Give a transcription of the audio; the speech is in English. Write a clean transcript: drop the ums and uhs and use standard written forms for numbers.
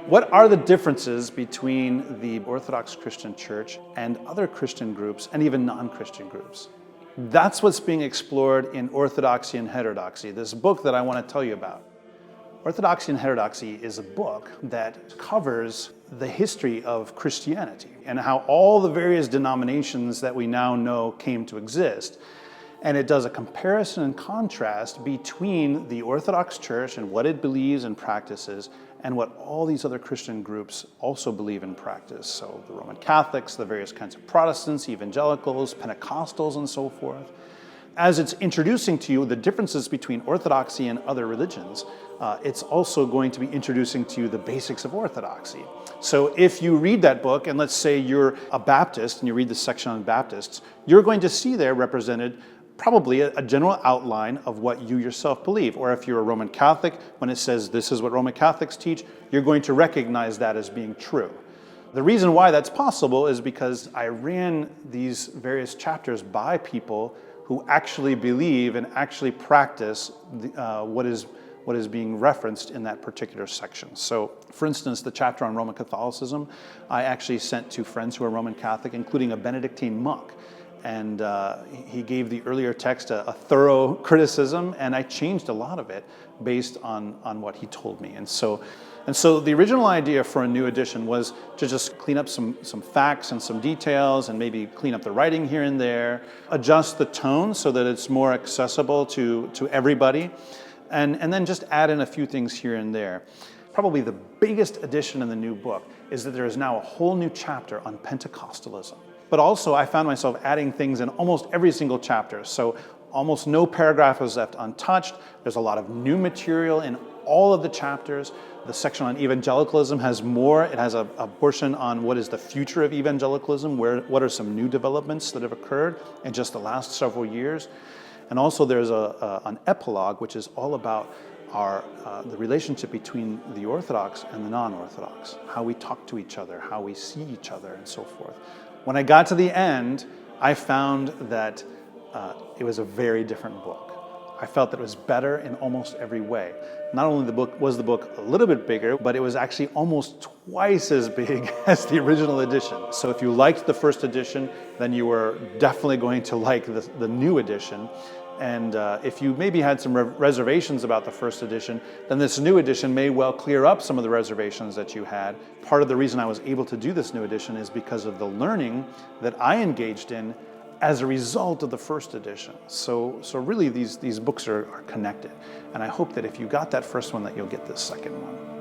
What are the differences between the Orthodox Christian Church and other Christian groups and even non-Christian groups? That's what's being explored in Orthodoxy and Heterodoxy, this book that I want to tell you about. Orthodoxy and Heterodoxy is a book that covers the history of Christianity and how all the various denominations that we now know came to exist. And it does a comparison and contrast between the Orthodox Church and what it believes and practices and what all these other Christian groups also believe and practice. So the Roman Catholics, the various kinds of Protestants, evangelicals, Pentecostals, and so forth. As it's introducing to you the differences between Orthodoxy and other religions, it's also going to be introducing to you the basics of Orthodoxy. So if you read that book, and let's say you're a Baptist and you read the section on Baptists, you're going to see there represented probably a general outline of what you yourself believe. Or if you're a Roman Catholic, when it says this is what Roman Catholics teach, you're going to recognize that as being true. The reason why that's possible is because I ran these various chapters by people who actually believe and actually practice what is being referenced in that particular section. So, for instance, the chapter on Roman Catholicism, I actually sent to friends who are Roman Catholic, including a Benedictine monk. And he gave the earlier text a thorough criticism, and I changed a lot of it based on what he told me. And so the original idea for a new edition was to just clean up some facts and some details, and maybe clean up the writing here and there, adjust the tone so that it's more accessible to everybody, and then just add in a few things here and there. Probably the biggest addition in the new book is that there is now a whole new chapter on Pentecostalism. But also I found myself adding things in almost every single chapter. So almost no paragraph was left untouched. There's a lot of new material in all of the chapters. The section on evangelicalism has more. It has a portion on what is the future of evangelicalism, what are some new developments that have occurred in just the last several years. And also there's an epilogue, which is all about the relationship between the Orthodox and the non-Orthodox, how we talk to each other, how we see each other, and so forth. When I got to the end, I found that it was a very different book. I felt that it was better in almost every way. Not only was the book a little bit bigger, but it was actually almost twice as big as the original edition. So if you liked the first edition, then you were definitely going to like the new edition. And if you maybe had some reservations about the first edition, then this new edition may well clear up some of the reservations that you had. Part of the reason I was able to do this new edition is because of the learning that I engaged in as a result of the first edition. So really these books are connected. And I hope that if you got that first one, that you'll get this second one.